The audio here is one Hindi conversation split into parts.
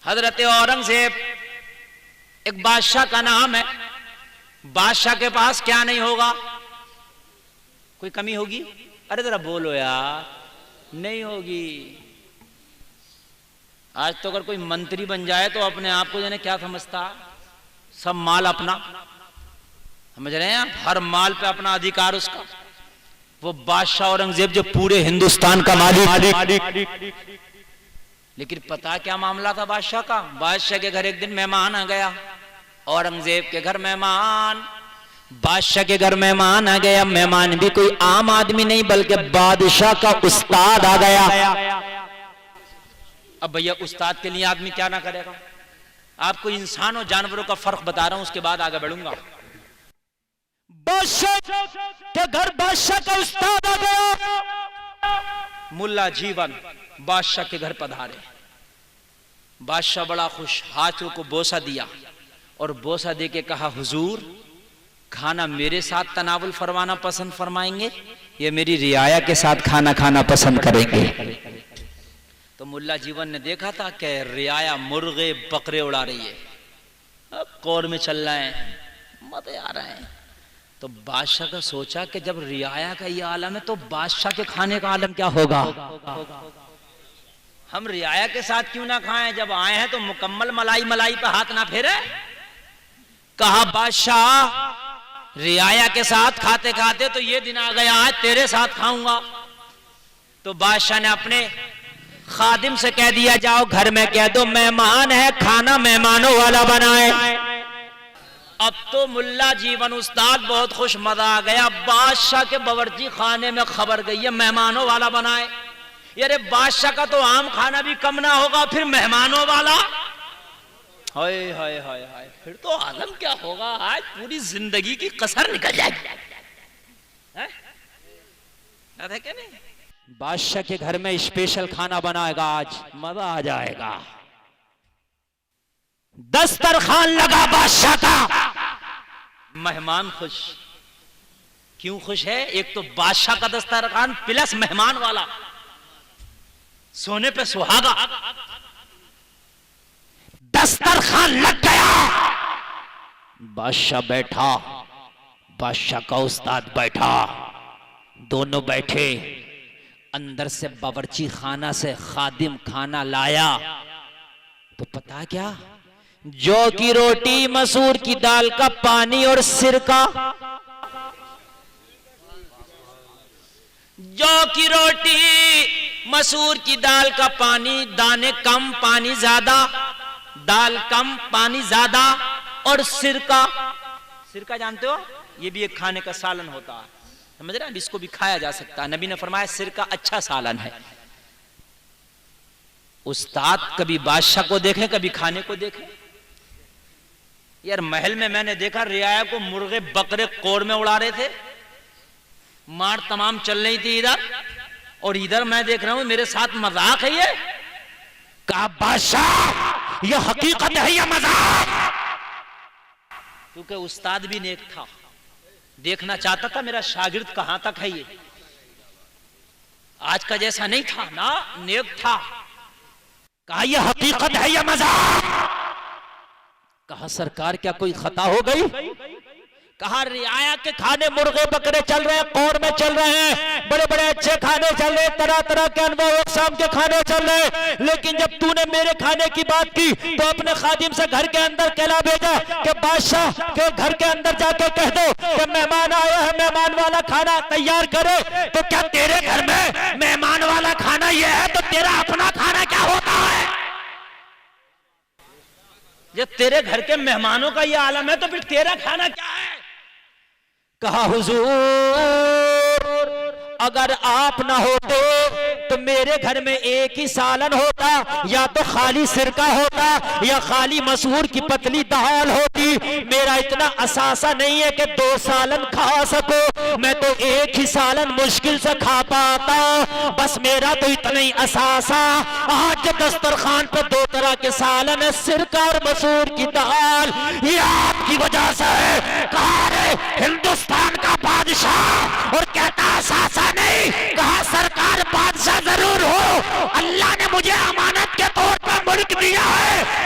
हजरत औरंगजेब एक बादशाह का नाम है। बादशाह के पास क्या नहीं होगा? कोई कमी होगी? अरे जरा बोलो यार, नहीं होगी। आज तो अगर कोई मंत्री बन जाए तो अपने आप को जाने क्या समझता, सब माल अपना, समझ रहे हैं? हर माल पे अपना अधिकार उसका। वो बादशाह औरंगजेब जो पूरे हिंदुस्तान का मालिक। लेकिन पता क्या मामला था बादशाह का? बादशाह के घर एक दिन मेहमान आ गया। औरंगजेब के घर मेहमान, बादशाह के घर मेहमान आ गया। मेहमान भी कोई आम आदमी नहीं बल्कि बादशाह का उस्ताद आ गया। अब भैया उस्ताद के लिए आदमी क्या ना करेगा? आपको इंसान और जानवरों का फर्क बता रहा हूं, उसके बाद आगे बढ़ूंगा। बादशाह के घर बादशाह का उस्ताद आ गया। मुल्ला जीवन बादशाह के घर पधारे। बादशाह बड़ा खुश, हाथों को बोसा दिया और बोसा दे के कहा, हुजूर खाना मेरे साथ तनावुल फरमाना पसंद फरमाएंगे या मेरी रियाया के साथ खाना खाना पसंद करेंगे? तो मुल्ला जीवन ने देखा था कि रियाया मुर्गे बकरे उड़ा रही है, अब कौर में चल रहे हैं, मजे आ रहे हैं। तो बादशाह का सोचा कि जब रियाया का ये आलम है तो बादशाह के खाने का आलम क्या होगा? हम रियाया के साथ क्यों ना खाएं? जब आए हैं तो मुकम्मल मलाई मलाई पे हाथ ना फेरे। कहा बादशाह रियाया के साथ खाते खाते तो ये दिन आ गया आज तेरे साथ खाऊंगा। तो बादशाह ने अपने खादिम से कह दिया, जाओ घर में कह दो मेहमान है, खाना मेहमानों वाला बनाए। अब तो मुल्ला जीवन उस्ताद बहुत खुश, मजा आ गया। बादशाह के बावर्ची खाने में खबर गई है मेहमानों वाला बनाए। यारे बादशाह का तो आम खाना भी कम ना होगा, फिर मेहमानों वाला, हाय हाय हाय हाय, फिर तो आलम क्या होगा? आज पूरी जिंदगी की कसर निकल जाएगी। याद है क्या नहीं? बादशाह के घर में स्पेशल खाना बनाएगा, आज मजा आ जाएगा। दस्तरखान लगा बादशाह का, मेहमान खुश। क्यों खुश है? एक तो बादशाह का दस्तरखान प्लस मेहमान वाला, सोने पे सुहागा। दस्तरखान लग गया, बादशाह बैठा, बादशाह का उस्ताद बैठा, दोनों बैठे। अंदर से बावर्ची खाना से खादिम खाना लाया तो पता क्या? जौ की रोटी, मसूर की दाल का पानी और सिरका। जौ की रोटी, मसूर की दाल का पानी, दाने कम पानी ज्यादा, दाल कम पानी ज्यादा, और सिरका। सिरका जानते हो? ये भी एक खाने का सालन होता है, समझ रहे हैं? इसको भी खाया जा सकता है। नबी ने फरमाया सिरका अच्छा सालन है। उस्ताद कभी बादशाह को देखे, कभी खाने को देखे। यार महल में मैंने देखा रियाया को मुर्गे बकरे कोर में उड़ा रहे थे, मार तमाम चल रही थी इधर, और इधर मैं देख रहा हूं मेरे साथ मजाक है ये। कहा बादशाह ये हकीकत है या मजाक? क्योंकि उस्ताद भी नेक था, देखना चाहता था मेरा शागिर्द कहां तक है ये। आज का जैसा नहीं था ना, नेक था। कहा यह हकीकत है या मजाक? कहा सरकार क्या कोई खता हो गई? कहा रियाया के खाने मुर्गे बकरे चल रहे हैं, कौर में चल रहे हैं, बड़े बड़े अच्छे खाने चल रहे, तरह तरह के अनुभव शाम के खाने चल रहे, लेकिन जब तूने मेरे खाने की बात की तो अपने खादिम से घर के अंदर कहला भेजा कि बादशाह के घर के अंदर जाके कह दो कि मेहमान आया है, मेहमान वाला खाना तैयार करे। तो क्या तेरे घर में मेहमान वाला खाना यह है तो तेरा अपना खाना क्या होता है? जब तेरे घर के मेहमानों का यह आलम है तो फिर तेरा खाना क्या है? कहा हुजूर अगर आप ना होते तो मेरे घर में एक ही सालन होता, या तो खाली सिरका होता या खाली मसूर की पतली दाल होती। मेरा इतना असासा नहीं है कि 2 सालन खा सको, मैं तो एक ही सालन मुश्किल से खा पाता, बस मेरा तो इतना ही असासा। आज दस्तरखान पे 2 तरह के सालन है, सिरका और मसूर की दाल, ये आपकी वजह से है। कहा रे हिंदुस्तान का बादशाह, और कहता असासा नहीं। कहा सरकार बादशाह जरूर हो, अल्लाह ने मुझे अमानत के तौर पर मुल्क दिया है,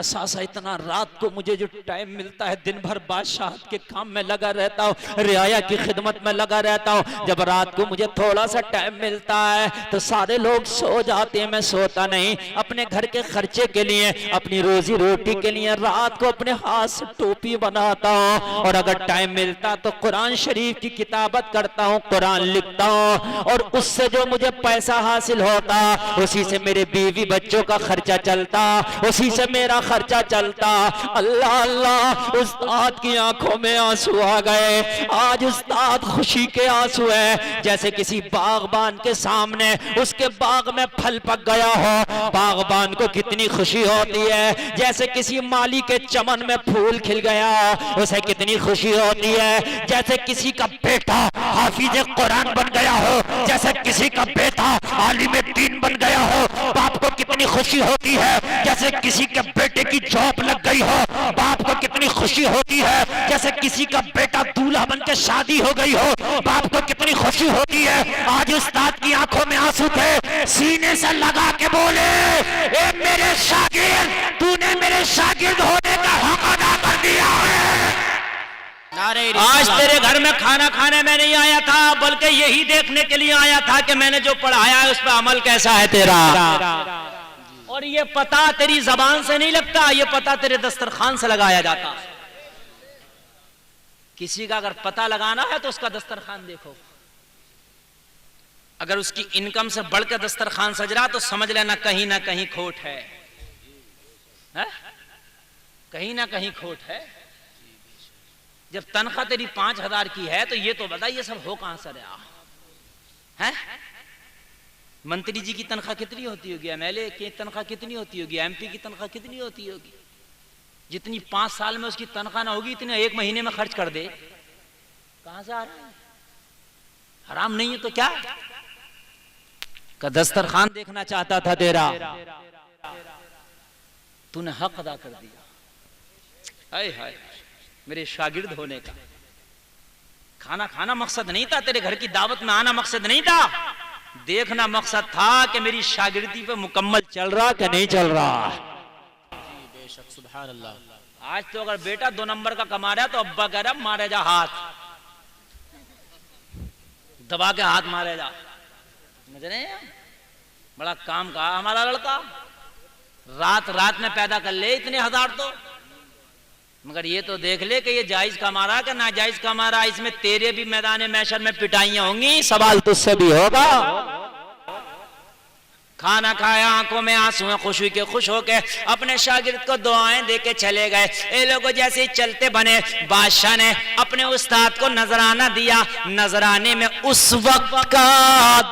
सा इतना रात को मुझे जो टाइम मिलता है, दिन भर बादशाह के काम में लगा रहता हूँ, रियाया की खिदमत में लगा रहता हूँ। जब रात को मुझे थोड़ा सा टाइम मिलता है तो सारे लोग सो जाते हैं, मैं सोता नहीं। अपने घर के खर्चे के लिए, अपनी रोजी रोटी के लिए रात को अपने हाथ से टोपी बनाता हूँ, और अगर टाइम मिलता तो कुरान शरीफ की किताबत करता हूँ, कुरान लिखता हूँ, और उससे जो मुझे पैसा हासिल होता उसी से मेरे बीवी बच्चों का खर्चा चलता, उसी से मेरा खर्चा चलता। अल्लाह अल्लाह, उस्ताद की आंखों में आंसू आ गए। आज उस्ताद खुशी के आंसू है, जैसे किसी बागबान के सामने उसके बाग में फल पक गया हो। बागबान को कितनी खुशी होती है, जैसे किसी माली के चमन में फूल खिल गया, उसे कितनी खुशी होती है। जैसे किसी का बेटा हाफिज कुरान बन गया हो, जैसे किसी का बेटा आलिम दीन बन गया हो, बाप को कितनी खुशी होती है। जैसे किसी के बेटे की जॉब लग गई हो, बाप को कितनी खुशी होती है। जैसे किसी का बेटा दूल्हा बन के शादी हो गई हो, बाप को कितनी खुशी होती है। आज उस्ताद की आंखों में आंसू थे, सीने से लगा के बोले, ए मेरे शागिर्द, तूने मेरे शागिर्द होने का हक अदा कर दिया है। आज तेरे घर में खाना खाने में नहीं आया था, बल्कि यही देखने के लिए आया था कि मैंने जो पढ़ाया है उस पर अमल कैसा है तेरा। और ये पता तेरी जबान से नहीं लगता, ये पता तेरे दस्तरखान से लगाया जाता। किसी का अगर पता लगाना है तो उसका दस्तरखान देखो, अगर उसकी इनकम से बढ़कर दस्तरखान सज रहा तो समझ लेना कहीं ना कहीं खोट है, कहीं ना कहीं खोट है। जब तनख्वाह तेरी 5,000 की है तो ये तो बता ये सब हो कहां से रहा है। मंत्री जी की तनख्वाह कितनी होती होगी, एमएलए की तनख्वाह कितनी होती होगी, एमपी की तनख्वाह कितनी होती होगी। जितनी 5 साल में उसकी तनख्वाह ना होगी इतने 1 महीने में खर्च कर दे, कहां से आ रहा है। हराम नहीं है तो क्या का दस्तरखान देखना चाहता था तेरा, तूने हक अदा कर दिया। हाय हाय, मेरे शागिर्द होने का खाना खाना मकसद नहीं था, तेरे घर की दावत में आना मकसद नहीं था, देखना मकसद था कि मेरी शागिर्दी पे मुकम्मल चल रहा कि नहीं चल रहा। बेशक, सुभान अल्लाह। आज तो अगर बेटा 2 नंबर का कमा रहा है तो अब्बा कह रहा मारे जा, हाथ दबा के हाथ मारे जा। समझ रहे हैं, बड़ा काम कहा हमारा लड़का, रात रात में पैदा कर ले इतने हजार तो, मगर ये तो देख ले कि ये जायज कमा रहा कि नाजायज कमा रहा। इसमें तेरे भी मैदान मैशर में पिटाइयां होंगी, सवाल तुझसे भी होगा। खाना खाया, आंखों में आंसू हैं, खुशी के खुश होके अपने शागिर्द को दुआएं देके चले गए। ये लोग जैसे ही चलते बने, बादशाह ने अपने उस्ताद को नजराना दिया। नजराने में उस वक्त का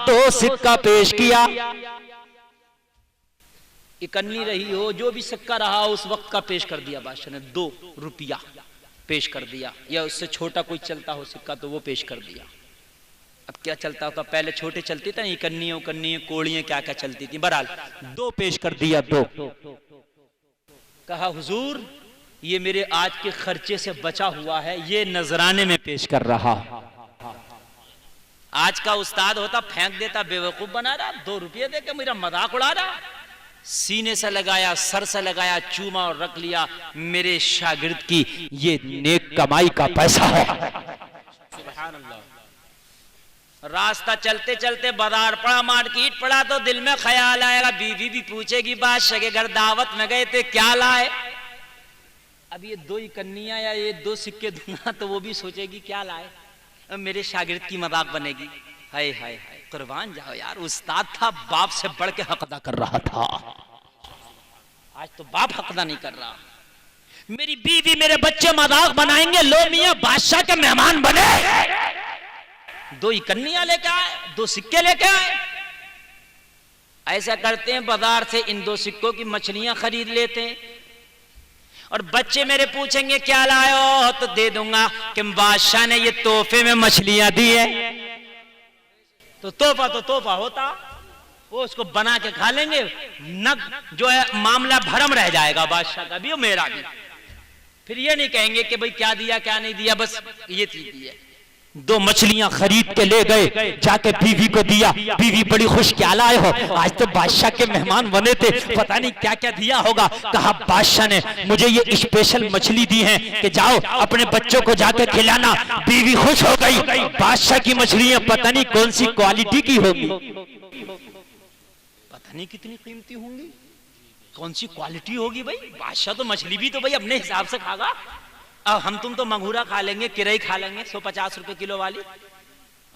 2 सिक्का पेश किया। इकन्नी रही हो, जो भी सिक्का रहा उस वक्त का पेश कर दिया बादशाह ने। 2 रुपया पेश कर दिया, या उससे छोटा कोई चलता हो सिक्का तो वो पेश कर दिया। अब क्या चलता होता, पहले छोटे चलती थी, इकन्नियों कन्नियों कोड़ियां क्या क्या चलती थी। बहरहाल 2 पेश कर दिया। 2 कहा हुजूर ये मेरे आज के खर्चे से बचा हुआ है, ये नजराने में पेश कर रहा। आज का उस्ताद होता फेंक देता, बेवकूफ बना रहा, 2 रुपये देकर मेरा मजाक उड़ा रहा। सीने से लगाया, सर से लगाया, चूमा और रख लिया। मेरे शागिर्द की ये नेक कमाई का पैसा है। सुभान अल्लाह। रास्ता चलते चलते बाजार पड़ा, मार्केट पड़ा, तो दिल में ख्याल आएगा, बीवी भी पूछेगी बादशाह के घर दावत में गए थे क्या लाए। अब ये 2 कन्नियां या ये 2 सिक्के दूंगा तो वो भी सोचेगी क्या लाए, मेरे शागिर्द की मजाक बनेगी। हाय हाय हाय, कुर्बान जाओ यार, उस्ताद था, बाप से बढ़ के हक अदा कर रहा था। आज तो बाप हक अदा नहीं कर रहा। मेरी बीवी मेरे बच्चे मजाक बनाएंगे, लो मियां बादशाह के मेहमान बने। 2 कन्नियां लेके आए, 2 सिक्के लेके आए। ऐसा करते हैं, बाजार से इन 2 सिक्कों की मछलियां खरीद लेते हैं, और बच्चे मेरे पूछेंगे क्या लाए हो तो दे दूंगा कि बादशाह ने ये तोहफे में मछलियां दी है। तो तोहफा होता, वो उसको बना के खा लेंगे, नग जो है मामला भरम रह जाएगा, बादशाह का भी और मेरा भी। फिर ये नहीं कहेंगे कि भाई क्या दिया क्या नहीं दिया, बस ये चीज दी है। 2 मछलियां खरीद के ले गए, जाके बीवी को दिया। बीवी बड़ी खुश, क्या लाए हो? आज तो बादशाह के मेहमान बने थे, पता नहीं क्या क्या दिया होगा। कहा बादशाह ने मुझे ये स्पेशल मछली दी है कि जाओ अपने बच्चों को जाके खिलाना। बीवी खुश हो गई। बादशाह की मछलियां पता नहीं कौन सी क्वालिटी की होगी, पता नहीं कितनी कीमती होंगी, कौन सी क्वालिटी होगी। भाई बादशाह तो मछली भी तो भाई अपने हिसाब से खागा। अब हम तुम तो मंगूरा खा लेंगे, किरई खा लेंगे 150 रुपए किलो वाली,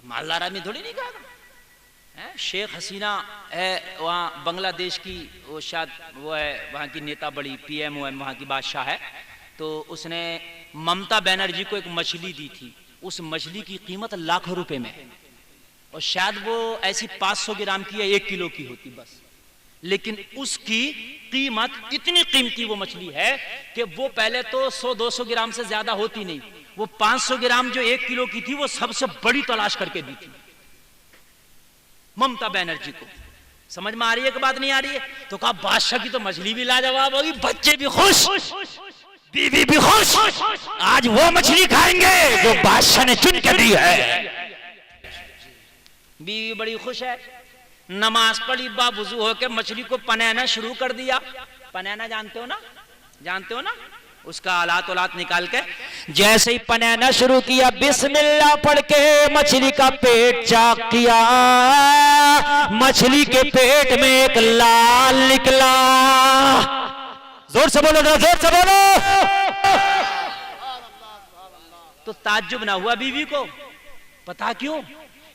मालदार आदमी थोड़ी नहीं खाएगा। शेख हसीना है वहाँ बांग्लादेश की, वो शायद वो है वहाँ की नेता, बड़ी PM वहाँ की बादशाह है। तो उसने ममता बनर्जी को एक मछली दी थी। उस मछली की कीमत लाखों रुपए में है, और शायद वो ऐसी 500 ग्राम की या 1 किलो की होती बस। लेकिन उसकी कीमत इतनी कीमती वो मछली है कि वो पहले तो 100-200 ग्राम से ज्यादा होती नहीं, वो 500 ग्राम जो 1 किलो की थी वो सबसे बड़ी तलाश करके दी थी ममता बनर्जी को। समझ में आ रही है कि बात नहीं आ रही है? तो कहा बादशाह की तो मछली भी लाजवाब होगी, बच्चे भी खुश, बीवी भी खुश, आज वो मछली खाएंगे जो बादशाह ने चुन के दी है। बीवी बड़ी खुश है, नमाज पढ़ी, बावुजू होकर मछली को पनाना शुरू कर दिया। पनाना जानते हो ना? जानते हो ना? उसका आलात औलात निकाल के जैसे ही पनाना शुरू किया, बिस्मिल्लाह पढ़ के मछली का पेट चाक किया। मछली के पेट में एक लाल निकला। जोर से बोलो, जोर से बोलो। तो ताज्जुब ना हुआ बीवी को, पता क्यों?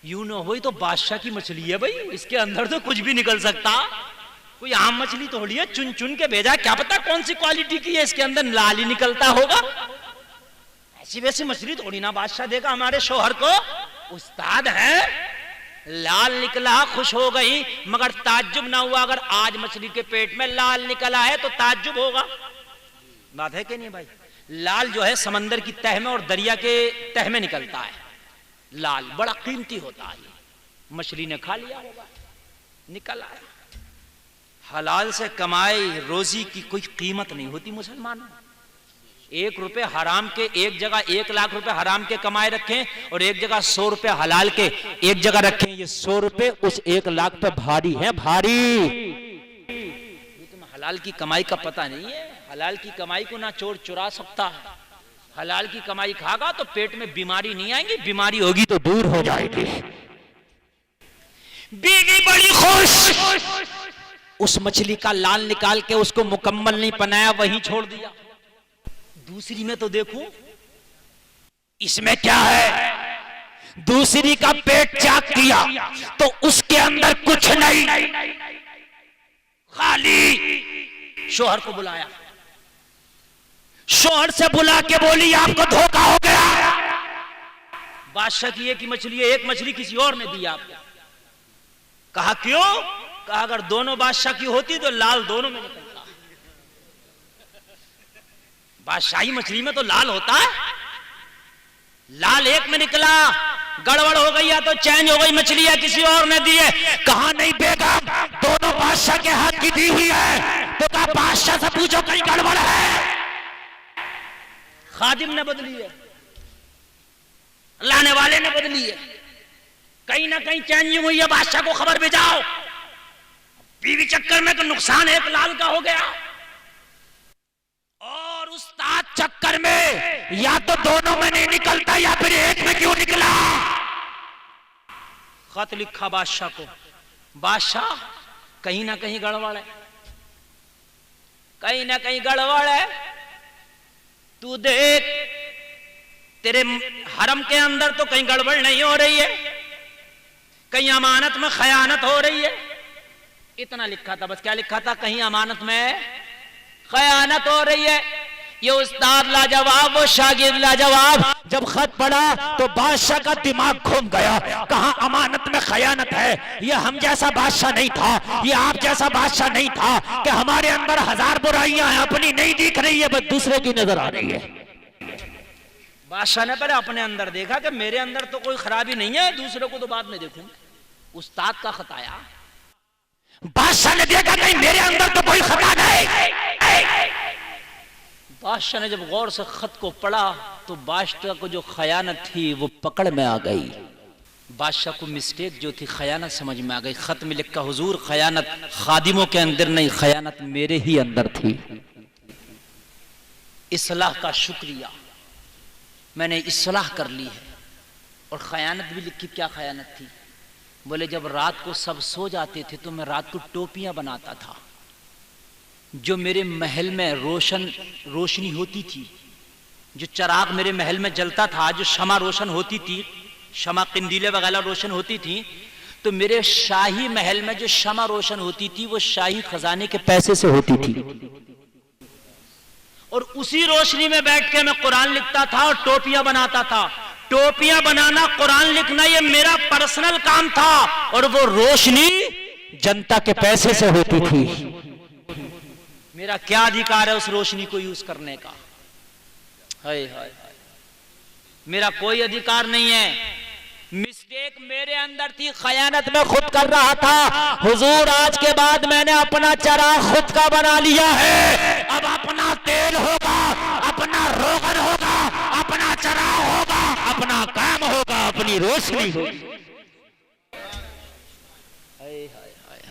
यूं न हो तो बादशाह की मछली है भाई, इसके अंदर तो कुछ भी निकल सकता, कोई आम मछली थोड़ी है, चुन चुन के भेजा, क्या पता कौन सी क्वालिटी की है, इसके अंदर लाल ही निकलता होगा। ऐसी वैसी मछली थोड़ी ना बादशाह देगा हमारे शोहर को, उस्ताद है। लाल निकला, खुश हो गई, मगर ताज्जुब ना हुआ। अगर आज मछली के पेट में लाल निकला है तो ताज्जुब होगा, बात है कि नहीं भाई? लाल जो है समंदर की तह में और दरिया के तह में निकलता है, लाल बड़ा कीमती होता है। मछली ने खा लिया होगा, निकल आया। हलाल से कमाई रोजी की कोई कीमत नहीं होती मुसलमानों। 1 रुपए हराम के एक जगह 1 लाख रुपए हराम के कमाए रखें, और एक जगह 100 रुपए हलाल के एक जगह रखें। ये 100 रुपए उस 1 लाख पे भारी है, भारी। ये तुम्हें हलाल की कमाई का पता नहीं है। हलाल की कमाई को ना चोर चुरा सकता है। हलाल की कमाई खागा तो पेट में बीमारी नहीं आएगी, बीमारी होगी तो दूर हो जाएगी। बीवी बड़ी खुश, उस मछली का लाल निकाल के उसको मुकम्मल नहीं बनाया, वहीं छोड़ दिया। दूसरी में तो देखूं इसमें क्या है। दूसरी का पेट चाक किया तो उसके अंदर कुछ नहीं, खाली। शोहर को बुलाया, शोहर से बुला के बोली आपको धोखा हो गया। बादशाह की एक ही मछली है, एक मछली किसी और ने दी आपको। कहा क्यों? कहा अगर दोनों बादशाह की होती तो लाल दोनों में निकलता। बादशाही मछली में तो लाल होता है, लाल एक में निकला, गड़बड़ हो गई या तो चेंज हो गई मछली या किसी और ने दी है। कहा नहीं बेगम, दोनों बादशाह के हाथ की दी हुई है। तो कहा बादशाह से पूछो कहीं गड़बड़ है। खादिम ने बदली है, लाने वाले ने बदली है, कहीं ना कहीं चेंजिंग हुई है। बादशाह को खबर भेजाओ। बीवी चक्कर में तो नुकसान एक लाल का हो गया, और उस्ताद चक्कर में या तो दोनों में नहीं निकलता या फिर एक में क्यों निकला। खत लिखा बादशाह को, बादशाह कहीं ना कहीं गड़बड़ है, कहीं ना कहीं गड़बड़ है। तू देख, तेरे हरम के अंदर तो कहीं गड़बड़ नहीं हो रही है, कहीं अमानत में खयानत हो रही है। इतना लिखा था बस। क्या लिखा था? कहीं अमानत में खयानत हो रही है। ये उस्ताद लाजवाब, वो शागिर्द लाजवाब। जब खत पढ़ा तो बादशाह का दिमाग घूम गया। कहा अमानत में खयानत है, ये हम जैसा बादशाह नहीं था, ये आप जैसा बादशाह नहीं था कि हमारे अंदर 1000 बुराइयां हैं, अपनी नहीं दिख रही है, बस दूसरे की नजर आ रही है। बादशाह ने पहले अपने अंदर देखा कि मेरे अंदर तो कोई खराबी नहीं है, दूसरे को तो बाद में देखूंगा। उस्ताद का खत आया, बादशाह ने देखा नहीं मेरे अंदर तो कोई खता नहीं। बादशाह ने जब गौर से खत को पढ़ा तो बादशाह को जो खयानत थी वो पकड़ में आ गई। बादशाह को मिस्टेक जो थी खयानत समझ में आ गई। खत में लिखा, हुजूर खयानत खादिमों के अंदर नहीं, खयानत मेरे ही अंदर थी। इस्लाह का शुक्रिया, मैंने इस्लाह कर ली है। और खयानत भी लिखी, क्या खयानत थी? बोले जब रात को सब सो जाते थे तो मैं रात को टोपियां बनाता था। जो मेरे महल में रोशनी होती थी, जो चराग मेरे महल में जलता था, जो शमा रोशन होती थी, शमा किंदीले वगैरह रोशन होती थी, तो मेरे शाही महल में जो शमा रोशन होती थी वो शाही खजाने के पैसे से होती थी। और उसी रोशनी में बैठ के मैं कुरान लिखता था और टोपियां बनाता था। टोपियां बनाना, कुरान लिखना, ये मेरा पर्सनल काम था। और वो रोशनी जनता के पैसे से होती थी। मेरा क्या अधिकार है उस रोशनी को यूज करने का? हाय हाय, मेरा कोई अधिकार नहीं है। मिस्टेक मेरे अंदर थी, खयानत में खुद कर रहा था। हुजूर आज के बाद मैंने अपना चराग खुद का बना लिया है। अब अपना तेल होगा, अपना रोगन होगा, अपना चराग होगा, अपना काम होगा, अपनी रोशनी होगी।